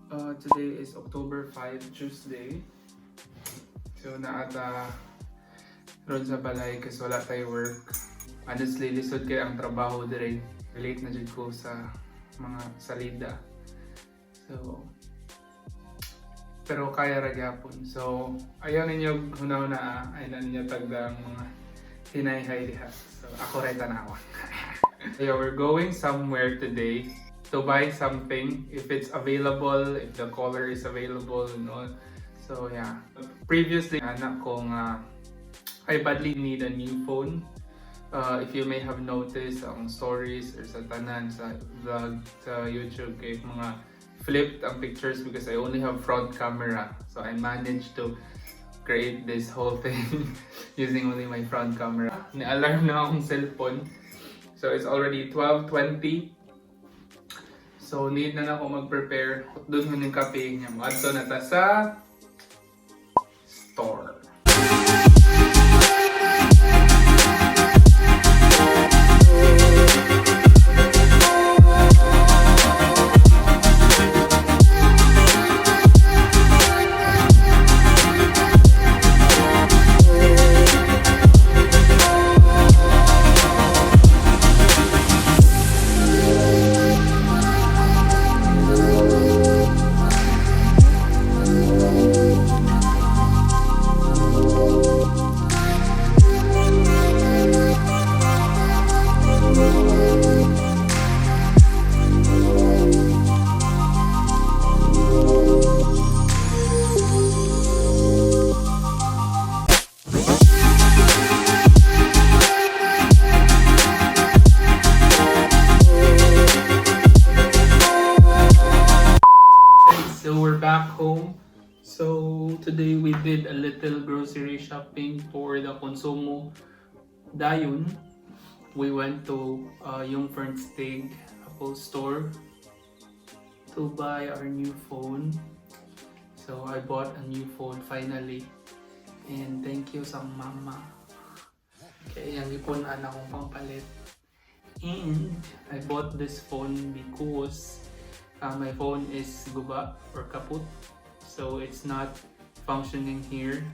Today is October 5, Tuesday. So naata ron sa balay kasi wala tayo work. Honestly, lisod kay ang trabaho dire. Relate na jud ko sa mga salida. So pero kaya ra gyapon. So ayaw ninyo hunaw-na ayaw ninyo tagda ang mga hinay-hay diha. So ako ray tanawa. Yeah, we're going somewhere today to buy something if it's available, if the color is available and all. So yeah, previously anak ko nga I badly need a new phone. If you may have noticed ang stories or sa tanan sa vlog sa YouTube kay mga flipped ang pictures because I only have front camera. So I managed to create this whole thing using only my front camera. Ni-alarm na akong cellphone. So it's already 12:20. So need na ako mag-prepare. Doon mo ng kape niya. Adto na ta sa store. So we're back home. So today we did a little grocery shopping for the Consumo Dayon. We went to Yung Fernstig Apple Store to buy our new phone. So I bought a new phone finally. And thank you sa mama. Kaya yung ipunan akong pangpalit. And I bought this phone because my phone is guba or kaput. So it's not functioning here.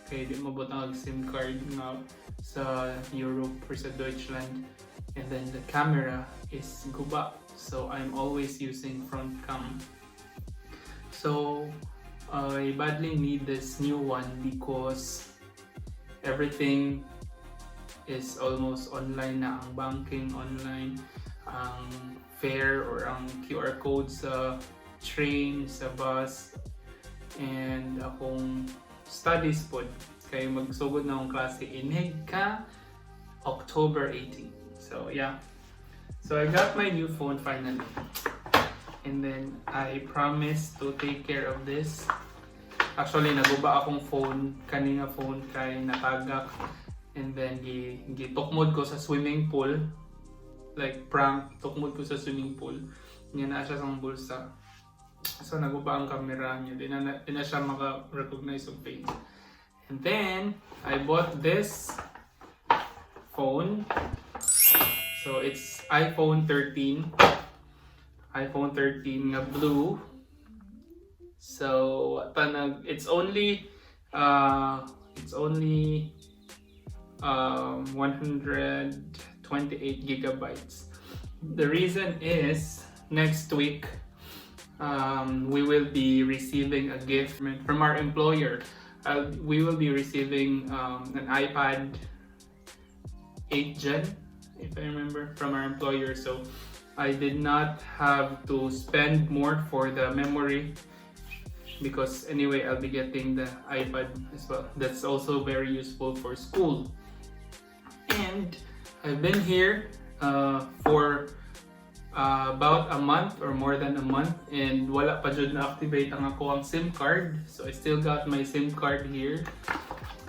Okay, di mabutang SIM card nga sa Europe or sa Deutschland. And then the camera is guba. So I'm always using front cam. So I badly need this new one because everything is almost online na. Ang banking online, ang fare or ang QR code sa train, sa bus, and akong studies pod. Kaya magsugod na akong klase inhig ka October 18. So yeah. So I got my new phone finally. And then I promised to take care of this. Actually, naguba akong phone, kanina phone kay natagak. And then gitukmod ko sa swimming pool. Like prank, tukmod ko sa swimming pool. Nga na siya sa bulsa. So naguba ang camera niya. Di na siya maka-recognize yung face. And then, I bought this phone. So it's iPhone 13. iPhone 13 nga blue. So it's only 128 gigabytes. The reason is next week we will be receiving a gift from our employer. We will be receiving an iPad 8 Gen, if I remember, from our employer. So I did not have to spend more for the memory because anyway I'll be getting the iPad as well. That's also very useful for school. And I've been here for about a month or more than a month, and wala pa jud na-activate ang ako ang SIM card. So I still got my SIM card here.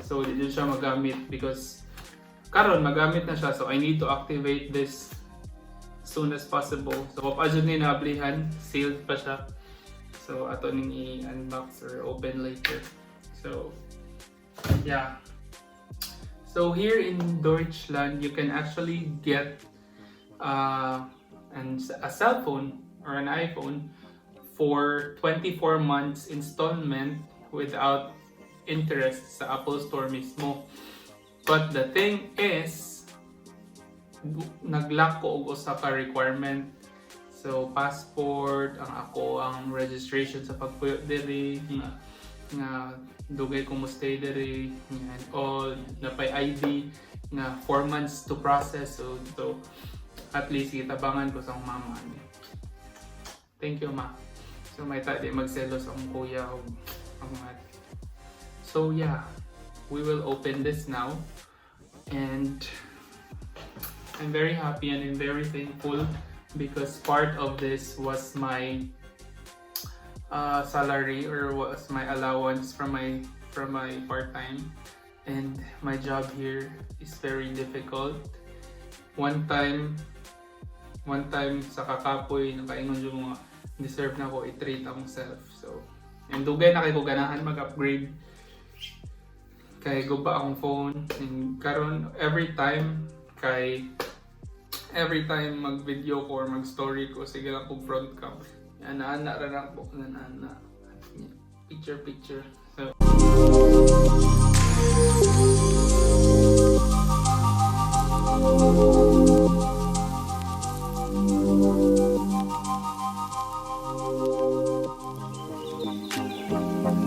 So di jud siya magamit because karon magamit na siya. So I need to activate this as soon as possible. So pa jud ni naablihan, sealed pa siya. So ato ning i-unbox or open later. So yeah. So here in Deutschland, you can actually get a cell phone or an iPhone for 24 months installment without interest sa Apple Store mismo. But the thing is, nag-lack ko og usa ka requirement. So passport, ang registration sa pagpuyo diri nga dugay ko mo stay diri and all, napay ID nga 4 months to process. So at least itabangan ko sa akong mama. Thank you, ma. So may di magselos ang kuya o ang ate. So yeah, we will open this now, and I'm very happy and I'm very thankful because part of this was my salary, or was my allowance from my part-time, and my job here is very difficult. One time sa kakapoy nakaingon yung mga deserve na ko i-treat akong self. So and dugay na kay ko ganahan mag-upgrade kay guba akong phone, and karon every time mag-video ko or mag-story ko, sige lang kong front cam. Ana-ana ra lang po, ana-ana. Picture. So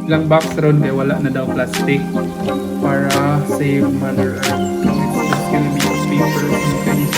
ilang box ron kay wala na daw plastic para save Mother Earth. So it's just gonna be paper and things.